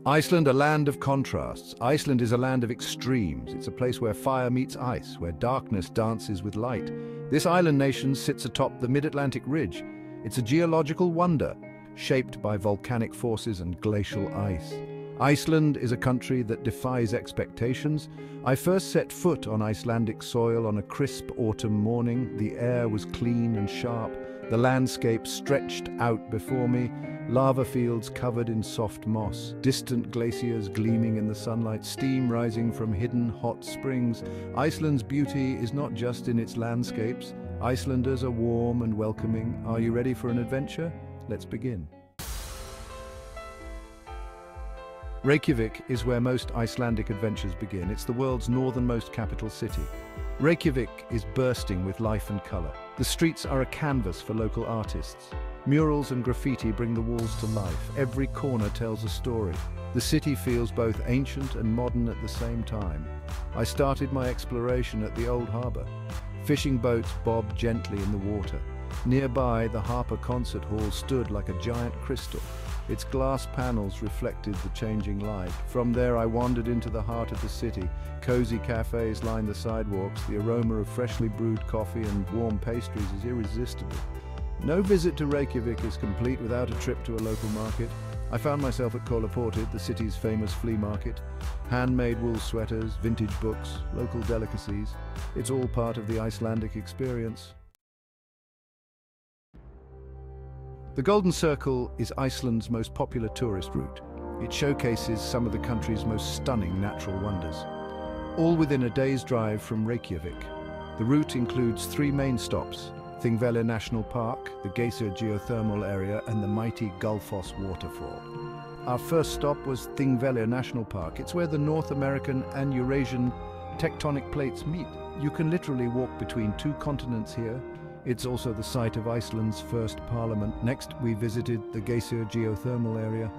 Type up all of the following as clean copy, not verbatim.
Iceland, a land of contrasts. Iceland is a land of extremes. It's a place where fire meets ice, where darkness dances with light. This island nation sits atop the mid-Atlantic ridge. It's a geological wonder, shaped by volcanic forces and glacial ice. Iceland is a country that defies expectations. I first set foot on Icelandic soil on a crisp autumn morning. The air was clean and sharp. The landscape stretched out before me, lava fields covered in soft moss, distant glaciers gleaming in the sunlight, steam rising from hidden hot springs. Iceland's beauty is not just in its landscapes. Icelanders are warm and welcoming. Are you ready for an adventure? Let's begin. Reykjavik is where most Icelandic adventures begin. It's the world's northernmost capital city. Reykjavik is bursting with life and color. The streets are a canvas for local artists. Murals and graffiti bring the walls to life. Every corner tells a story. The city feels both ancient and modern at the same time. I started my exploration at the old harbor. Fishing boats bobbed gently in the water. Nearby, the Harper Concert Hall stood like a giant crystal. Its glass panels reflected the changing light. From there, I wandered into the heart of the city. Cozy cafes lined the sidewalks. The aroma of freshly brewed coffee and warm pastries is irresistible. No visit to Reykjavik is complete without a trip to a local market. I found myself at Kolaportið, the city's famous flea market. Handmade wool sweaters, vintage books, local delicacies. It's all part of the Icelandic experience. The Golden Circle is Iceland's most popular tourist route. It showcases some of the country's most stunning natural wonders. All within a day's drive from Reykjavik. The route includes 3 main stops: Þingvellir National Park, the Geyser geothermal area, and the mighty Gullfoss waterfall. Our first stop was Þingvellir National Park. It's where the North American and Eurasian tectonic plates meet. You can literally walk between 2 continents here. It's also the site of Iceland's first parliament. Next, we visited the Geyser geothermal area.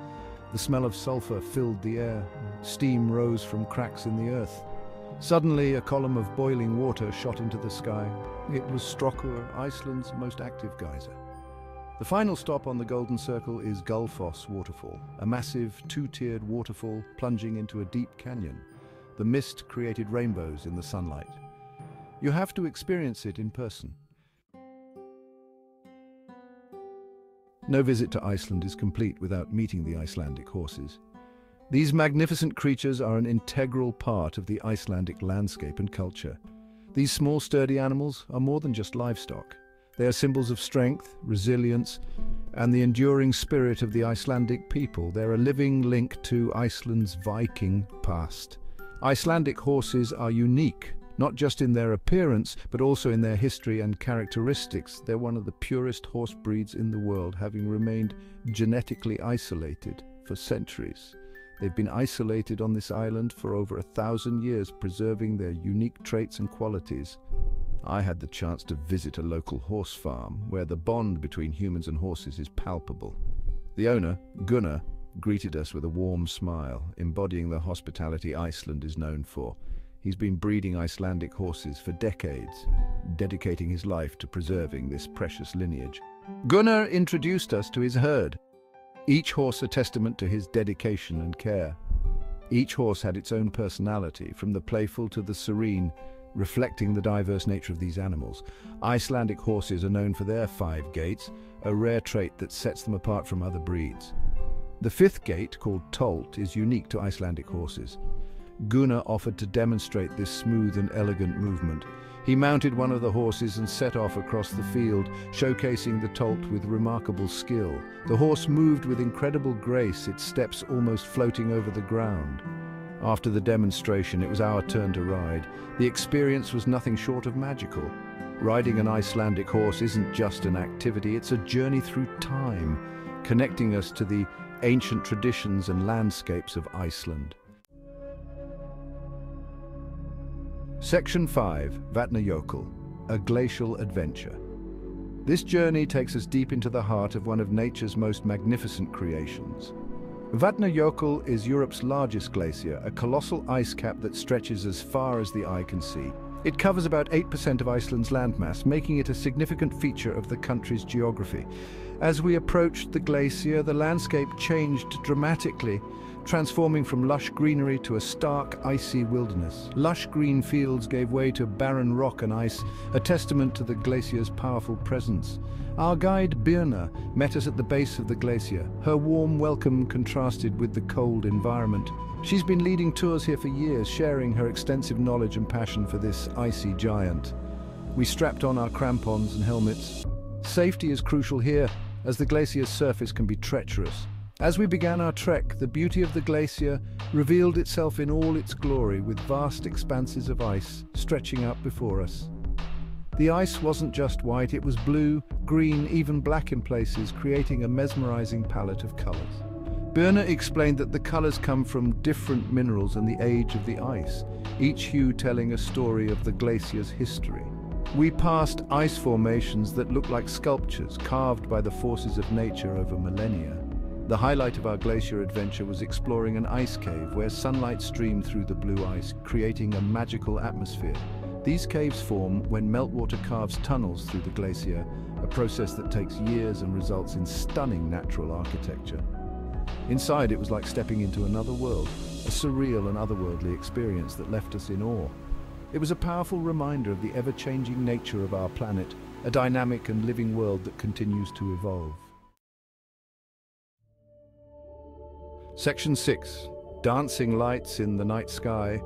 The smell of sulfur filled the air. Steam rose from cracks in the earth. Suddenly, a column of boiling water shot into the sky. It was Strokkur, Iceland's most active geyser. The final stop on the Golden Circle is Gullfoss waterfall, a massive 2-tiered waterfall plunging into a deep canyon. The mist created rainbows in the sunlight. You have to experience it in person. No visit to Iceland is complete without meeting the Icelandic horses. These magnificent creatures are an integral part of the Icelandic landscape and culture. These small, sturdy animals are more than just livestock. They are symbols of strength, resilience, and the enduring spirit of the Icelandic people. They're a living link to Iceland's Viking past. Icelandic horses are unique, not just in their appearance, but also in their history and characteristics. They're one of the purest horse breeds in the world, having remained genetically isolated for centuries. They've been isolated on this island for over 1,000 years, preserving their unique traits and qualities. I had the chance to visit a local horse farm, where the bond between humans and horses is palpable. The owner, Gunnar, greeted us with a warm smile, embodying the hospitality Iceland is known for. He's been breeding Icelandic horses for decades, dedicating his life to preserving this precious lineage. Gunnar introduced us to his herd, each horse a testament to his dedication and care. Each horse had its own personality, from the playful to the serene, reflecting the diverse nature of these animals. Icelandic horses are known for their 5 gaits, a rare trait that sets them apart from other breeds. The 5th gait, called tolt, is unique to Icelandic horses. Gunnar offered to demonstrate this smooth and elegant movement. He mounted one of the horses and set off across the field, showcasing the tolt with remarkable skill. The horse moved with incredible grace, its steps almost floating over the ground. After the demonstration, it was our turn to ride. The experience was nothing short of magical. Riding an Icelandic horse isn't just an activity, it's a journey through time, connecting us to the ancient traditions and landscapes of Iceland. Section 5, Vatnajökull, a glacial adventure. This journey takes us deep into the heart of one of nature's most magnificent creations. Vatnajökull is Europe's largest glacier, a colossal ice cap that stretches as far as the eye can see. It covers about 8% of Iceland's landmass, making it a significant feature of the country's geography. As we approached the glacier, the landscape changed dramatically, transforming from lush greenery to a stark, icy wilderness. Lush green fields gave way to barren rock and ice, a testament to the glacier's powerful presence. Our guide, Birna, met us at the base of the glacier. Her warm welcome contrasted with the cold environment. She's been leading tours here for years, sharing her extensive knowledge and passion for this icy giant. We strapped on our crampons and helmets. Safety is crucial here, as the glacier's surface can be treacherous. As we began our trek, the beauty of the glacier revealed itself in all its glory, with vast expanses of ice stretching out before us. The ice wasn't just white, it was blue, green, even black in places, creating a mesmerizing palette of colors. Birna explained that the colors come from different minerals and the age of the ice, each hue telling a story of the glacier's history. We passed ice formations that looked like sculptures carved by the forces of nature over millennia. The highlight of our glacier adventure was exploring an ice cave where sunlight streamed through the blue ice, creating a magical atmosphere. These caves form when meltwater carves tunnels through the glacier, a process that takes years and results in stunning natural architecture. Inside, it was like stepping into another world, a surreal and otherworldly experience that left us in awe. It was a powerful reminder of the ever-changing nature of our planet, a dynamic and living world that continues to evolve. Section 6. Dancing lights in the night sky.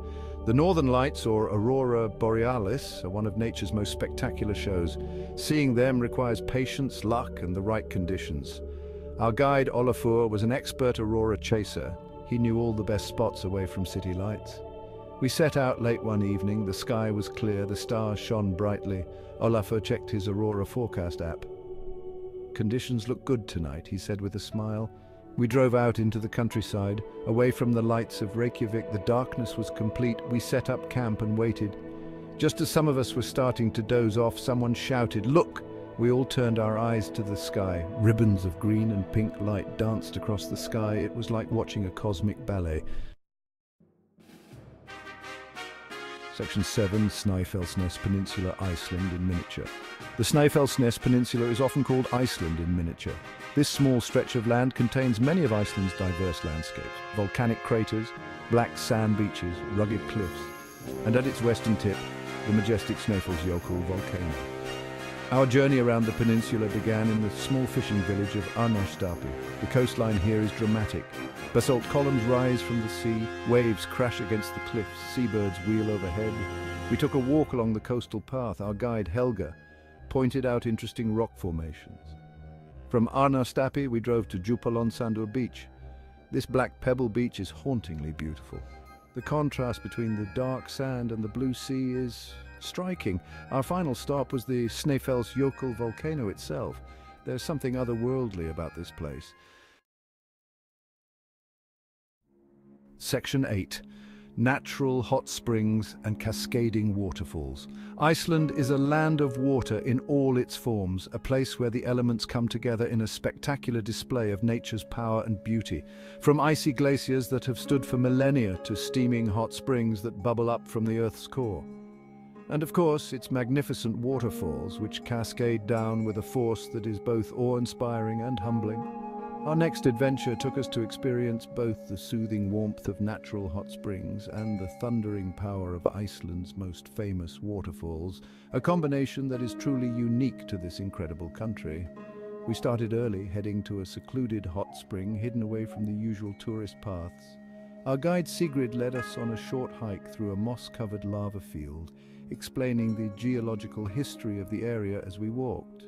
The Northern Lights, or Aurora Borealis, are one of nature's most spectacular shows. Seeing them requires patience, luck, and the right conditions. Our guide, Olafur, was an expert aurora chaser. He knew all the best spots away from city lights. We set out late one evening. The sky was clear, the stars shone brightly. Olafur checked his aurora forecast app. "Conditions look good tonight," he said with a smile. We drove out into the countryside. Away from the lights of Reykjavik, the darkness was complete. We set up camp and waited. Just as some of us were starting to doze off, someone shouted, "Look!" We all turned our eyes to the sky. Ribbons of green and pink light danced across the sky. It was like watching a cosmic ballet. Section 7. Snaefellsnes Peninsula, Iceland in miniature. The Snaefellsnes Peninsula is often called Iceland in miniature. This small stretch of land contains many of Iceland's diverse landscapes: volcanic craters, black sand beaches, rugged cliffs, and at its western tip, the majestic Snaefellsjökull volcano. Our journey around the peninsula began in the small fishing village of Arnarstapi. The coastline here is dramatic. Basalt columns rise from the sea, waves crash against the cliffs, seabirds wheel overhead. We took a walk along the coastal path. Our guide, Helga, pointed out interesting rock formations. From Arnarstapi, we drove to Djúpalónsandur beach. This black pebble beach is hauntingly beautiful. The contrast between the dark sand and the blue sea is striking. Our final stop was the Snaefellsjökull volcano itself. There's something otherworldly about this place. Section 8. Natural hot springs and cascading waterfalls. Iceland is a land of water in all its forms, a place where the elements come together in a spectacular display of nature's power and beauty. From icy glaciers that have stood for millennia to steaming hot springs that bubble up from the Earth's core. And of course, its magnificent waterfalls, which cascade down with a force that is both awe-inspiring and humbling. Our next adventure took us to experience both the soothing warmth of natural hot springs and the thundering power of Iceland's most famous waterfalls, a combination that is truly unique to this incredible country. We started early, heading to a secluded hot spring hidden away from the usual tourist paths. Our guide Sigrid led us on a short hike through a moss-covered lava field, explaining the geological history of the area as we walked.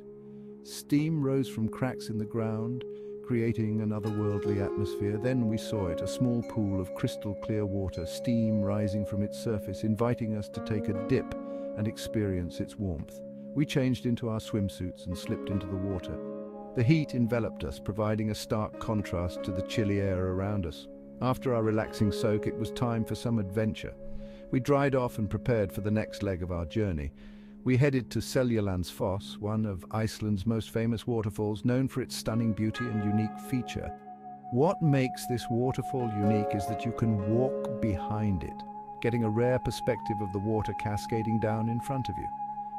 Steam rose from cracks in the ground, creating an otherworldly atmosphere. Then we saw it, a small pool of crystal clear water, steam rising from its surface, inviting us to take a dip and experience its warmth. We changed into our swimsuits and slipped into the water. The heat enveloped us, providing a stark contrast to the chilly air around us. After our relaxing soak, it was time for some adventure. We dried off and prepared for the next leg of our journey. We headed to Seljalandsfoss, one of Iceland's most famous waterfalls, known for its stunning beauty and unique feature. What makes this waterfall unique is that you can walk behind it, getting a rare perspective of the water cascading down in front of you.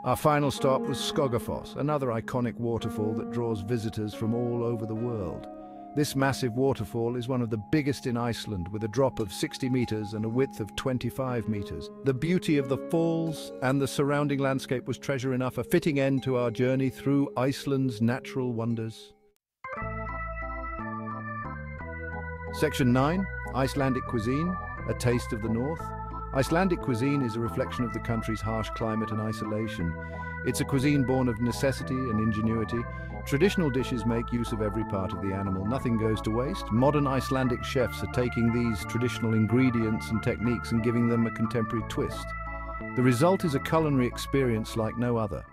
Our final stop was Gullfoss, another iconic waterfall that draws visitors from all over the world. This massive waterfall is one of the biggest in Iceland, with a drop of 60 meters and a width of 25 meters. The beauty of the falls and the surrounding landscape was treasure enough, a fitting end to our journey through Iceland's natural wonders. Section 9, Icelandic cuisine, a taste of the north. Icelandic cuisine is a reflection of the country's harsh climate and isolation. It's a cuisine born of necessity and ingenuity. Traditional dishes make use of every part of the animal. Nothing goes to waste. Modern Icelandic chefs are taking these traditional ingredients and techniques and giving them a contemporary twist. The result is a culinary experience like no other.